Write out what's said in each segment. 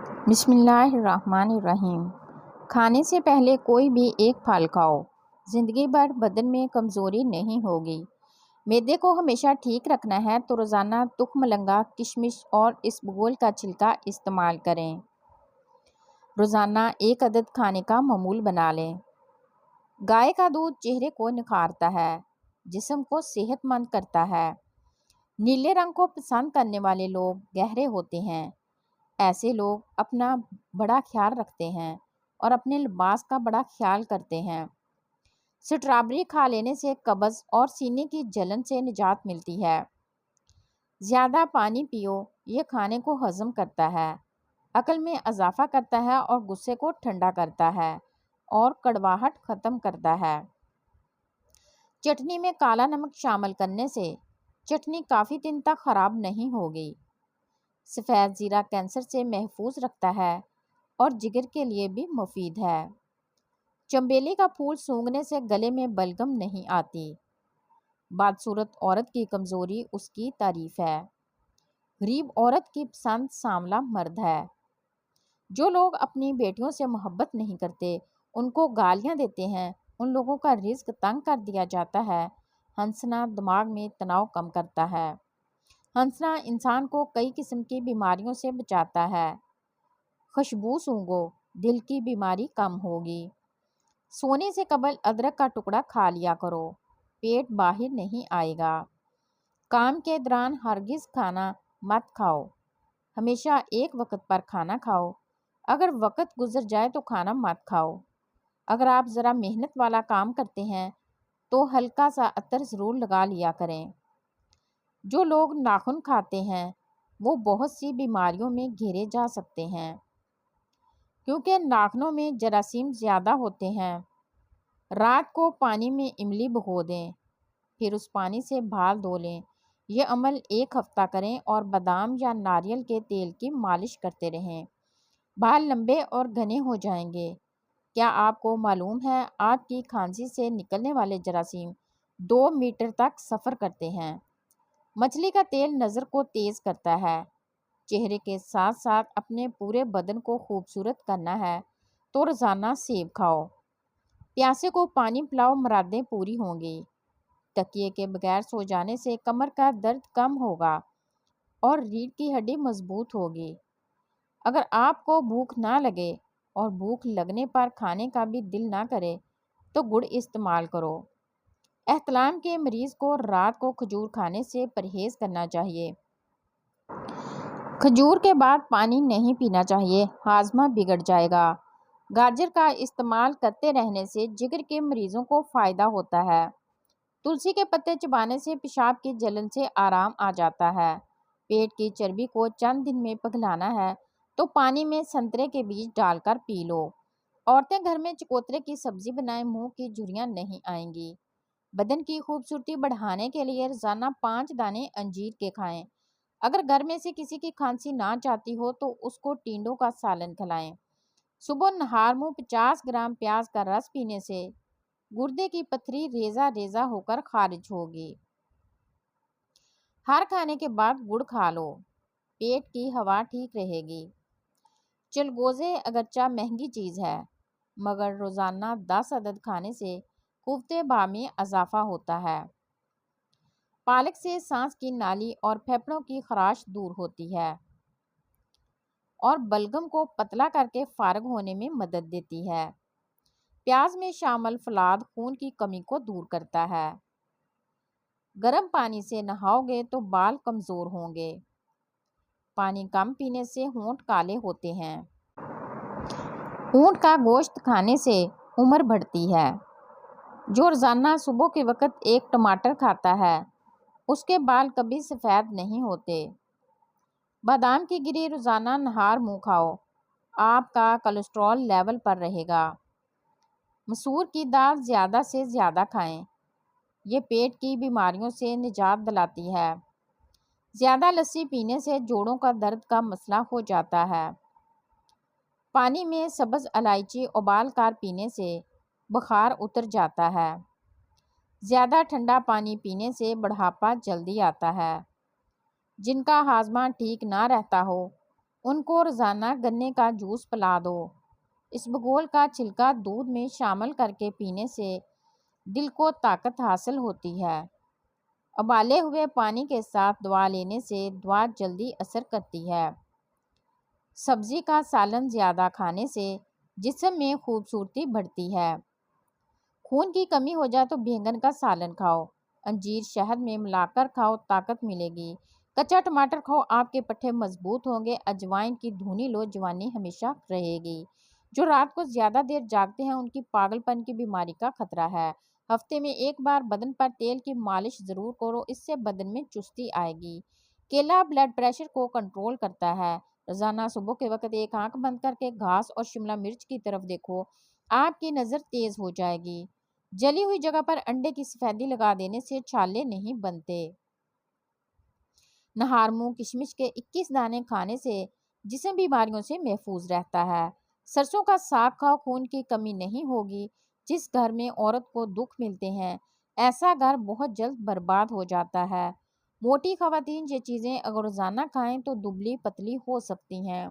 بسم اللہ الرحمن الرحیم۔ کھانے سے پہلے کوئی بھی ایک پھل کھاؤ، زندگی بھر بدن میں کمزوری نہیں ہوگی۔ معدے کو ہمیشہ ٹھیک رکھنا ہے تو روزانہ تخم مرغ، کشمش اور اسبگول کا چھلکا استعمال کریں۔ روزانہ 1 عدد کھانے کا معمول بنا لیں۔ گائے کا دودھ چہرے کو نکھارتا ہے، جسم کو صحت مند کرتا ہے۔ نیلے رنگ کو پسند کرنے والے لوگ گہرے ہوتے ہیں۔ ایسے لوگ اپنا بڑا خیال رکھتے ہیں اور اپنے لباس کا بڑا خیال کرتے ہیں۔ سٹرابیری کھا لینے سے قبض اور سینے کی جلن سے نجات ملتی ہے۔ زیادہ پانی پیو، یہ کھانے کو ہضم کرتا ہے، عقل میں اضافہ کرتا ہے اور غصے کو ٹھنڈا کرتا ہے اور کڑواہٹ ختم کرتا ہے۔ چٹنی میں کالا نمک شامل کرنے سے چٹنی کافی دن تک خراب نہیں ہوگی۔ سفید زیرہ کینسر سے محفوظ رکھتا ہے اور جگر کے لیے بھی مفید ہے۔ چنبیلی کا پھول سونگھنے سے گلے میں بلغم نہیں آتی۔ بدصورت عورت کی کمزوری اس کی تعریف ہے۔ غریب عورت کی پسند سانولا مرد ہے۔ جو لوگ اپنی بیٹیوں سے محبت نہیں کرتے، ان کو گالیاں دیتے ہیں، ان لوگوں کا رزق تنگ کر دیا جاتا ہے۔ ہنسنا دماغ میں تناؤ کم کرتا ہے۔ ہنسنا انسان کو کئی قسم کی بیماریوں سے بچاتا ہے۔ خوشبو سونگھو، دل کی بیماری کم ہوگی۔ سونے سے قبل ادرک کا ٹکڑا کھا لیا کرو، پیٹ باہر نہیں آئے گا۔ کام کے دوران ہرگز کھانا مت کھاؤ، ہمیشہ ایک وقت پر کھانا کھاؤ۔ اگر وقت گزر جائے تو کھانا مت کھاؤ۔ اگر آپ ذرا محنت والا کام کرتے ہیں تو ہلکا سا عطر ضرور لگا لیا کریں۔ جو لوگ ناخن کھاتے ہیں وہ بہت سی بیماریوں میں گھیرے جا سکتے ہیں، کیونکہ ناخنوں میں جراثیم زیادہ ہوتے ہیں۔ رات کو پانی میں املی بھگو دیں، پھر اس پانی سے بال دھو لیں۔ یہ عمل 1 ہفتہ کریں اور بادام یا ناریل کے تیل کی مالش کرتے رہیں۔ بال لمبے اور گھنے ہو جائیں گے۔ کیا آپ کو معلوم ہے آپ کی کھانسی سے نکلنے والے جراثیم 2 میٹر تک سفر کرتے ہیں؟ مچھلی کا تیل نظر کو تیز کرتا ہے۔ چہرے کے ساتھ ساتھ اپنے پورے بدن کو خوبصورت کرنا ہے تو روزانہ سیب کھاؤ۔ پیاسے کو پانی پلاؤ، مرادیں پوری ہوں گی۔ تکیے کے بغیر سو جانے سے کمر کا درد کم ہوگا اور ریڑھ کی ہڈی مضبوط ہوگی۔ اگر آپ کو بھوک نہ لگے اور بھوک لگنے پر کھانے کا بھی دل نہ کرے تو گڑ استعمال کرو۔ احتلام کے مریض کو رات کو کھجور کھانے سے پرہیز کرنا چاہیے۔ کھجور کے بعد پانی نہیں پینا چاہیے، ہاضمہ بگڑ جائے گا۔ گاجر کا استعمال کرتے رہنے سے جگر کے مریضوں کو فائدہ ہوتا ہے۔ تلسی کے پتے چبانے سے پیشاب کی جلن سے آرام آ جاتا ہے۔ پیٹ کی چربی کو چند دن میں پگھلانا ہے تو پانی میں سنترے کے بیج ڈال کر پی لو۔ عورتیں گھر میں چکوترے کی سبزی بنائیں، منہ کی جھریاں نہیں آئیں گی۔ بدن کی خوبصورتی بڑھانے کے لیے روزانہ 5 دانے انجیر کے کھائیں۔ اگر گھر میں سے کسی کی کھانسی نہ جاتی ہو تو اس کو ٹینڈوں کا سالن کھلائیں۔ صبح نہار منہ 50 گرام پیاز کا رس پینے سے گردے کی پتھری ریزہ ریزہ ہو کر خارج ہوگی۔ ہر کھانے کے بعد گڑ کھا لو، پیٹ کی ہوا ٹھیک رہے گی۔ چلغوزے اگرچہ مہنگی چیز ہے مگر روزانہ 10 عدد کھانے سے قوت بہا میں اضافہ ہوتا ہے۔ پالک سے سانس کی نالی اور پھیپھڑوں کی خراش دور ہوتی ہے اور بلغم کو پتلا کر کے فارغ ہونے میں مدد دیتی ہے۔ پیاز میں شامل فلاد خون کی کمی کو دور کرتا ہے۔ گرم پانی سے نہاؤ گے تو بال کمزور ہوں گے۔ پانی کم پینے سے ہونٹ کالے ہوتے ہیں۔ اونٹ کا گوشت کھانے سے عمر بڑھتی ہے۔ جو روزانہ صبح کے وقت 1 ٹماٹر کھاتا ہے اس کے بال کبھی سفید نہیں ہوتے۔ بادام کی گری روزانہ نہار منہ کھاؤ، آپ کا کولیسٹرول لیول پر رہے گا۔ مسور کی دال زیادہ سے زیادہ کھائیں، یہ پیٹ کی بیماریوں سے نجات دلاتی ہے۔ زیادہ لسی پینے سے جوڑوں کا درد کا مسئلہ ہو جاتا ہے۔ پانی میں سبز الائچی ابال کر پینے سے بخار اتر جاتا ہے۔ زیادہ ٹھنڈا پانی پینے سے بڑھاپا جلدی آتا ہے۔ جن کا ہاضمہ ٹھیک نہ رہتا ہو ان کو روزانہ گنے کا جوس پلا دو۔ اسبگول کا چھلکا دودھ میں شامل کر کے پینے سے دل کو طاقت حاصل ہوتی ہے۔ ابالے ہوئے پانی کے ساتھ دوا لینے سے دوا جلدی اثر کرتی ہے۔ سبزی کا سالن زیادہ کھانے سے جسم میں خوبصورتی بڑھتی ہے۔ خون کی کمی ہو جائے تو بینگن کا سالن کھاؤ، انجیر شہد میں ملا کر کھاؤ، طاقت ملے گی۔ کچا ٹماٹر کھاؤ، آپ کے پٹھے مضبوط ہوں گے۔ اجوائن کی دھنی لو، جوانی ہمیشہ رہے گی۔ جو رات کو زیادہ دیر جاگتے ہیں ان کی پاگل پن کی بیماری کا خطرہ ہے۔ ہفتے میں ایک بار بدن پر تیل کی مالش ضرور کرو، اس سے بدن میں چستی آئے گی۔ کیلا بلڈ پریشر کو کنٹرول کرتا ہے۔ روزانہ صبح کے وقت ایک آنکھ بند کر کے گھاس اور شملہ مرچ کی طرف دیکھو، آپ کی نظر تیز ہو جائے گی۔ جلی ہوئی جگہ پر انڈے کی سفیدی لگا دینے سے چھالے نہیں بنتے۔ نہار منہ کشمش کے 21 دانے کھانے سے جسم بیماریوں سے محفوظ رہتا ہے۔ سرسوں کا ساگ کھاؤ، خون کی کمی نہیں ہوگی۔ جس گھر میں عورت کو دکھ ملتے ہیں ایسا گھر بہت جلد برباد ہو جاتا ہے۔ موٹی خواتین یہ چیزیں اگر روزانہ کھائیں تو دبلی پتلی ہو سکتی ہیں۔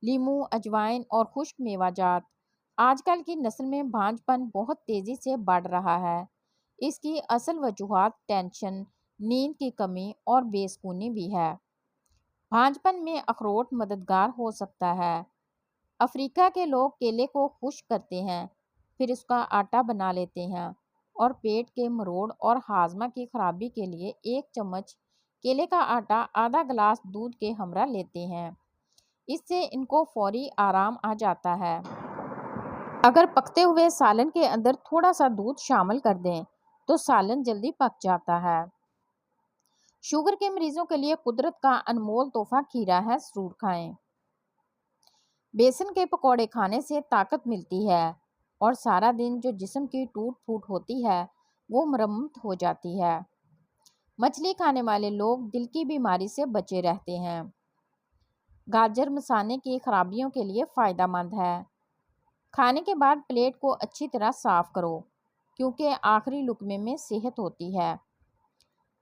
لیموں، اجوائن اور خشک میوہ جات۔ آج کل کی نسل میں بھانج پن بہت تیزی سے بڑھ رہا ہے۔ اس کی اصل وجوہات ٹینشن، نیند کی کمی اور بے سکونی بھی ہے۔ بھانج پن میں اخروٹ مددگار ہو سکتا ہے۔ افریقہ کے لوگ کیلے کو خشک کرتے ہیں، پھر اس کا آٹا بنا لیتے ہیں اور پیٹ کے مروڑ اور ہاضمہ کی خرابی کے لیے 1 چمچ کیلے کا آٹا آدھا گلاس دودھ کے ہمراہ لیتے ہیں۔ اس سے ان کو فوری آرام آ جاتا ہے۔ اگر پکتے ہوئے سالن کے اندر تھوڑا سا دودھ شامل کر دیں تو سالن جلدی پک جاتا ہے۔ شوگر کے مریضوں کے لیے قدرت کا انمول تحفہ کھیرا ہے، ضرور کھائیں۔ بیسن کے پکوڑے کھانے سے طاقت ملتی ہے اور سارا دن جو جسم کی ٹوٹ پھوٹ ہوتی ہے وہ مرمت ہو جاتی ہے۔ مچھلی کھانے والے لوگ دل کی بیماری سے بچے رہتے ہیں۔ گاجر مثانے کی خرابیوں کے لیے فائدہ مند ہے۔ کھانے کے بعد پلیٹ کو اچھی طرح صاف کرو کیونکہ آخری لقمے میں صحت ہوتی ہے۔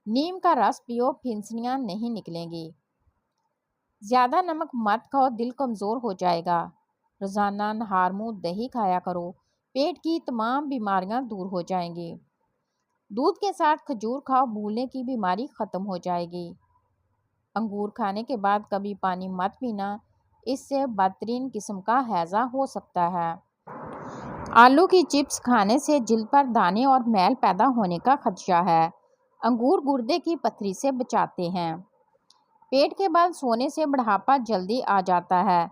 نیم کا رس پیو، پھنسیاں نہیں نکلیں گی۔ زیادہ نمک مت کھاؤ، دل کمزور ہو جائے گا۔ روزانہ نہار منہ دہی کھایا کرو، پیٹ کی تمام بیماریاں دور ہو جائیں گی۔ دودھ کے ساتھ کھجور کھاؤ، بھولنے کی بیماری ختم ہو جائے گی۔ انگور کھانے کے بعد کبھی پانی مت پینا، اس سے بدترین قسم کا ہیضہ ہو سکتا ہے۔ آلو کی چپس کھانے سے جلد پر دانے اور میل پیدا ہونے کا خدشہ ہے۔ انگور گردے کی پتھری سے بچاتے ہیں۔ پیٹ کے بل سونے سے بڑھاپا جلدی آ جاتا ہے۔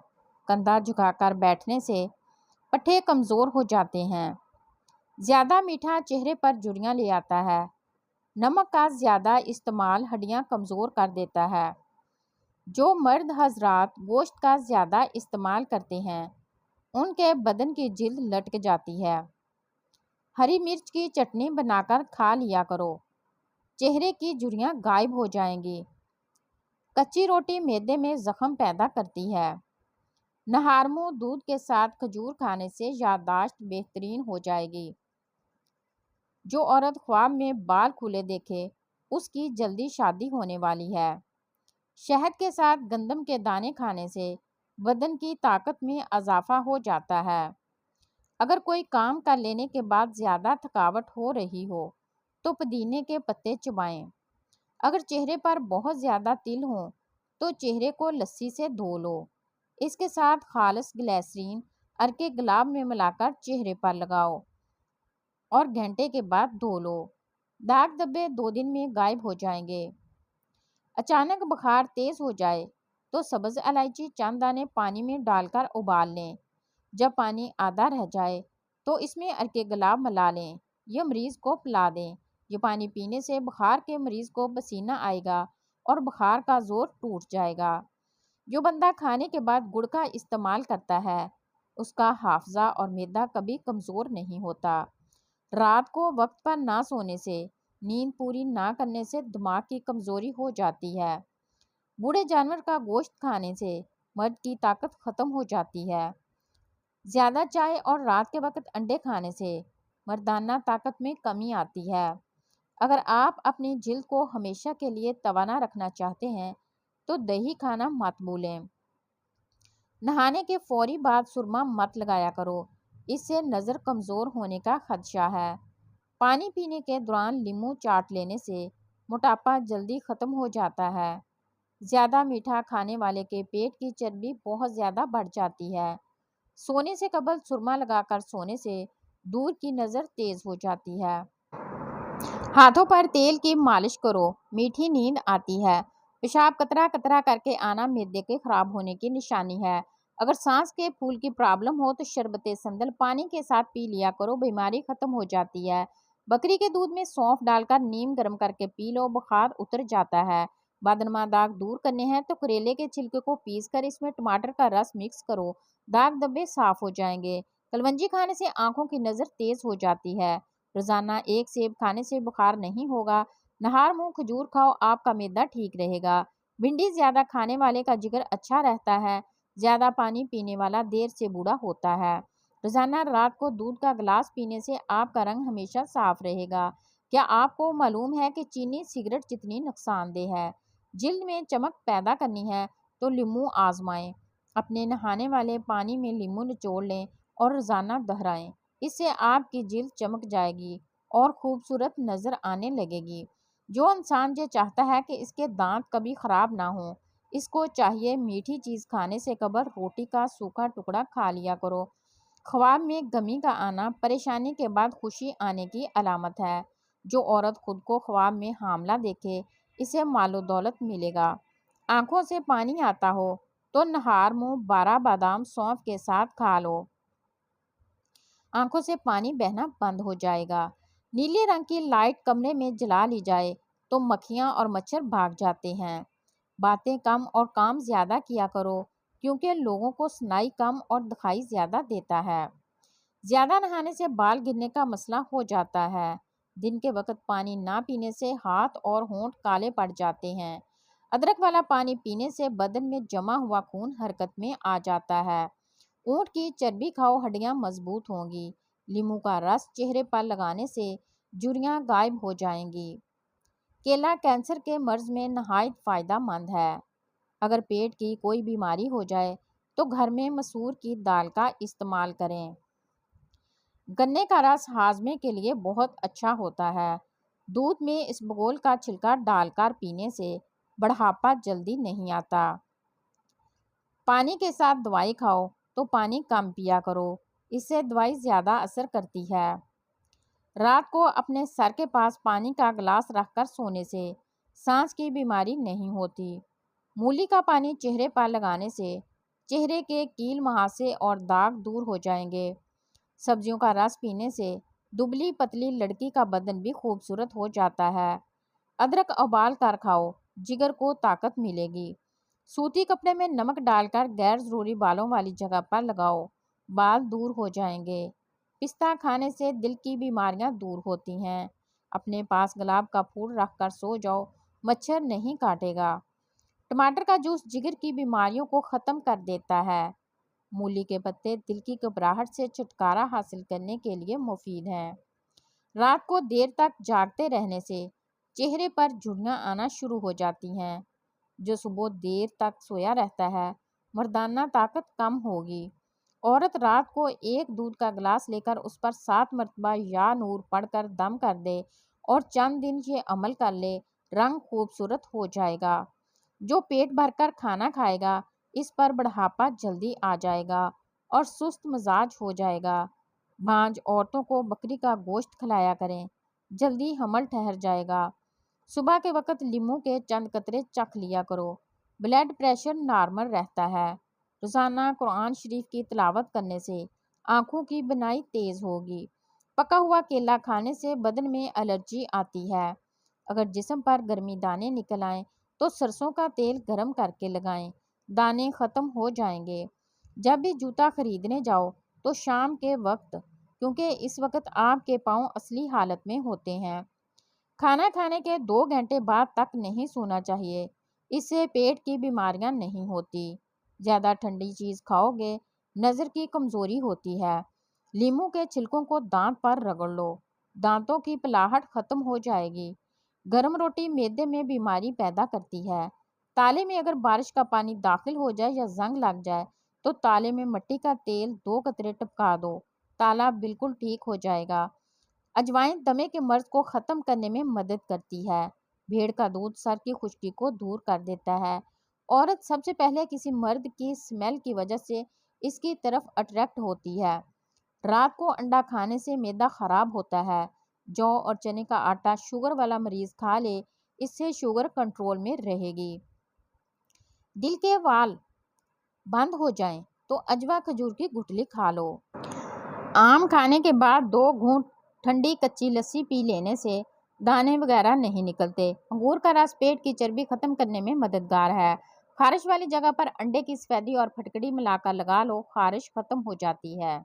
کندھا جھکا کر بیٹھنے سے پٹھے کمزور ہو جاتے ہیں۔ زیادہ میٹھا چہرے پر جھریاں لے آتا ہے۔ نمک کا زیادہ استعمال ہڈیاں کمزور کر دیتا ہے۔ جو مرد حضرات گوشت کا زیادہ استعمال کرتے ہیں ان کے بدن کی جلد لٹک جاتی ہے۔ ہری مرچ کی چٹنی بنا کر کھا لیا کرو، چہرے کی جھریاں غائب ہو جائیں گی۔ کچی روٹی معدے میں زخم پیدا کرتی ہے۔ نہار منہ دودھ کے ساتھ کھجور کھانے سے یادداشت بہترین ہو جائے گی۔ جو عورت خواب میں بال کھلے دیکھے اس کی جلدی شادی ہونے والی ہے۔ شہد کے ساتھ گندم کے دانے کھانے سے بدن کی طاقت میں اضافہ ہو جاتا ہے۔ اگر کوئی کام کر لینے کے بعد زیادہ تھکاوٹ ہو رہی ہو تو پودینے کے پتے چبائیں۔ اگر چہرے پر بہت زیادہ تل ہوں تو چہرے کو لسی سے دھو لو، اس کے ساتھ خالص گلیسرین ارکے گلاب میں ملا کر چہرے پر لگاؤ اور گھنٹے کے بعد دھو لو۔ داغ دھبے 2 دن میں غائب ہو جائیں گے۔ اچانک بخار تیز ہو جائے تو سبز الائچی چند دانے پانی میں ڈال کر ابال لیں۔ جب پانی آدھا رہ جائے تو اس میں ارکے گلاب ملا لیں، یہ مریض کو پلا دیں۔ یہ پانی پینے سے بخار کے مریض کو پسینہ آئے گا اور بخار کا زور ٹوٹ جائے گا۔ جو بندہ کھانے کے بعد گڑ کا استعمال کرتا ہے اس کا حافظہ اور معدہ کبھی کمزور نہیں ہوتا۔ رات کو وقت پر نہ سونے سے، نیند پوری نہ کرنے سے دماغ کی کمزوری ہو جاتی ہے۔ بوڑھے جانور کا گوشت کھانے سے مرد کی طاقت ختم ہو جاتی ہے۔ زیادہ چائے اور رات کے وقت انڈے کھانے سے مردانہ طاقت میں کمی آتی ہے۔ اگر آپ اپنی جلد کو ہمیشہ کے لیے توانا رکھنا چاہتے ہیں تو دہی کھانا مت بھولیں۔ نہانے کے فوری بعد سرما مت لگایا کرو، اس سے نظر کمزور ہونے کا خدشہ ہے۔ پانی پینے کے دوران لیموں چاٹ لینے سے موٹاپا جلدی ختم ہو جاتا ہے۔ زیادہ میٹھا کھانے والے کے پیٹ کی چربی بہت زیادہ بڑھ جاتی ہے۔ سونے سے قبل سرما لگا کر سونے سے دور کی نظر تیز ہو جاتی ہے۔ ہاتھوں پر تیل کی مالش کرو، میٹھی نیند آتی ہے۔ پیشاب قطرہ قطرہ کر کے آنا معدے کے خراب ہونے کی نشانی ہے۔ اگر سانس کے پھول کی پرابلم ہو تو شربت سندل پانی کے ساتھ پی لیا کرو، بیماری ختم ہو جاتی ہے۔ بکری کے دودھ میں سونف ڈال کر نیم گرم کر کے پی لو، بخار اتر جاتا ہے۔ بدنما داغ دور کرنے ہیں تو کریلے کے چھلکے کو پیس کر اس میں ٹماٹر کا رس مکس کرو، داغ دھبے صاف ہو جائیں گے۔ کلونجی کھانے سے آنکھوں کی نظر تیز ہو جاتی ہے۔ روزانہ ایک سیب کھانے سے بخار نہیں ہوگا۔ نہار منہ کھجور کھاؤ، آپ کا معدہ ٹھیک رہے گا۔ بھنڈی زیادہ کھانے والے کا جگر اچھا رہتا ہے۔ زیادہ پانی پینے والا دیر سے بوڑھا ہوتا ہے۔ روزانہ رات کو دودھ کا گلاس پینے سے آپ کا رنگ ہمیشہ صاف رہے گا۔ کیا آپ کو معلوم ہے کہ چینی سگریٹ جتنی نقصان دہ ہے؟ جلد میں چمک پیدا کرنی ہے تو لیموں آزمائیں۔ اپنے نہانے والے پانی میں لیموں نچوڑ لیں اور روزانہ دہرائیں۔ اس سے آپ کی جلد چمک جائے گی اور خوبصورت نظر آنے لگے گی۔ جو انسان یہ چاہتا ہے کہ اس کے دانت کبھی خراب نہ ہوں، اس کو چاہیے میٹھی چیز کھانے سے قبل روٹی کا سوکھا ٹکڑا کھا لیا کرو۔ خواب میں غمی کا آنا پریشانی کے بعد خوشی آنے کی علامت ہے۔ جو عورت خود کو خواب میں حاملہ دیکھے، اسے مال و دولت ملے گا۔ آنکھوں سے پانی آتا ہو تو نہار منہ 12 بادام سونف کے ساتھ کھا لو، آنکھوں سے پانی بہنا بند ہو جائے گا۔ نیلے رنگ کی لائٹ کمرے میں جلا لی جائے تو مکھیاں اور مچھر بھاگ جاتے ہیں۔ باتیں کم اور کام زیادہ کیا کرو، کیونکہ لوگوں کو سنائی کم اور دکھائی زیادہ دیتا ہے۔ زیادہ نہانے سے بال گرنے کا مسئلہ ہو جاتا ہے۔ دن کے وقت پانی نہ پینے سے ہاتھ اور ہونٹ کالے پڑ جاتے ہیں۔ ادرک والا پانی پینے سے بدن میں جمع ہوا خون حرکت میں آ جاتا ہے۔ اونٹ کی چربی کھاؤ، ہڈیاں مضبوط ہوں گی۔ لیموں کا رس چہرے پر لگانے سے جھریاں غائب ہو جائیں گی۔ کیلا کینسر کے مرض میں نہایت فائدہ مند ہے۔ اگر پیٹ کی کوئی بیماری ہو جائے تو گھر میں مسور کی دال کا استعمال کریں۔ گنے کا رس ہاضمے کے لیے بہت اچھا ہوتا ہے۔ دودھ میں اسبگول کا چھلکا ڈال کر پینے سے بڑھاپا جلدی نہیں آتا۔ پانی کے ساتھ دوائی کھاؤ تو پانی کم پیا کرو، اس سے دوائی زیادہ اثر کرتی ہے۔ رات کو اپنے سر کے پاس پانی کا گلاس رکھ کر سونے سے سانس کی بیماری نہیں ہوتی۔ مولی کا پانی چہرے پر لگانے سے چہرے کے کیل مہاسے اور داغ دور ہو جائیں گے۔ سبزیوں کا رس پینے سے دبلی پتلی لڑکی کا بدن بھی خوبصورت ہو جاتا ہے۔ ادرک ابال کر کھاؤ، جگر کو طاقت ملے گی۔ سوتی کپڑے میں نمک ڈال کر غیر ضروری بالوں والی جگہ پر لگاؤ، بال دور ہو جائیں گے۔ پستہ کھانے سے دل کی بیماریاں دور ہوتی ہیں۔ اپنے پاس گلاب کا پھول رکھ کر سو جاؤ، مچھر نہیں کاٹے گا۔ ٹماٹر کا جوس جگر کی بیماریوں کو ختم کر دیتا ہے۔ مولی کے پتے دل کی گھبراہٹ سے چھٹکارا حاصل کرنے کے لیے مفید ہیں۔ رات کو دیر تک جاگتے رہنے سے چہرے پر جھریاں آنا شروع ہو جاتی ہیں۔ جو صبح دیر تک سویا رہتا ہے، مردانہ طاقت کم ہوگی۔ عورت رات کو ایک دودھ کا گلاس لے کر اس پر 7 مرتبہ یا نور پڑھ کر دم کر دے اور چند دن یہ عمل کر لے، رنگ خوبصورت ہو جائے گا۔ جو پیٹ بھر کر کھانا کھائے گا، اس پر بڑھاپا جلدی آ جائے گا اور سست مزاج ہو جائے گا۔ بانجھ عورتوں کو بکری کا گوشت کھلایا کریں، جلدی حمل ٹھہر جائے گا۔ صبح کے وقت لیموں کے چند قطرے چکھ لیا کرو، بلڈ پریشر نارمل رہتا ہے۔ روزانہ قرآن شریف کی تلاوت کرنے سے آنکھوں کی بینائی تیز ہوگی۔ پکا ہوا کیلا کھانے سے بدن میں الرجی آتی ہے۔ اگر جسم پر گرمی دانے نکل آئیں تو سرسوں کا تیل گرم کر کے لگائیں، دانے ختم ہو جائیں گے۔ جب بھی جوتا خریدنے جاؤ تو شام کے وقت، کیونکہ اس وقت آپ کے پاؤں اصلی حالت میں ہوتے ہیں۔ کھانا کھانے کے 2 گھنٹے بعد تک نہیں سونا چاہیے، اس سے پیٹ کی بیماریاں نہیں ہوتی۔ زیادہ ٹھنڈی چیز کھاؤ گے، نظر کی کمزوری ہوتی ہے۔ لیموں کے چھلکوں کو دانت پر رگڑ لو، دانتوں کی پلاہٹ ختم ہو جائے گی۔ گرم روٹی معدے میں بیماری پیدا کرتی ہے۔ تالے میں اگر بارش کا پانی داخل ہو جائے یا زنگ لگ جائے تو تالے میں مٹی کا تیل 2 قطرے ٹپکا دو، تالا بالکل ٹھیک ہو جائے گا۔ اجوائن دمے کے مرض کو ختم کرنے میں مدد کرتی ہے۔ بھیڑ کا دودھ سر کی خشکی کو دور کر دیتا ہے۔ عورت سب سے پہلے کسی مرد کی سمیل کی وجہ سے اس کی طرف اٹریکٹ ہوتی ہے۔ رات کو انڈا کھانے سے معدہ خراب ہوتا ہے۔ جو اور چنے کا آٹا شوگر والا مریض کھا لے، اس سے شوگر کنٹرول میں رہے گی۔ دل کے وال بند ہو جائیں تو اجوا کھجور کی گٹلی کھا لو۔ آم کھانے کے بعد 2 گھونٹ ٹھنڈی کچی لسی پی لینے سے دانے وغیرہ نہیں نکلتے۔ انگور کا رس پیٹ کی چربی ختم کرنے میں مددگار ہے۔ خارش والی جگہ پر انڈے کی سفیدی اور پھٹکڑی ملا کر لگا لو، خارش ختم ہو جاتی ہے۔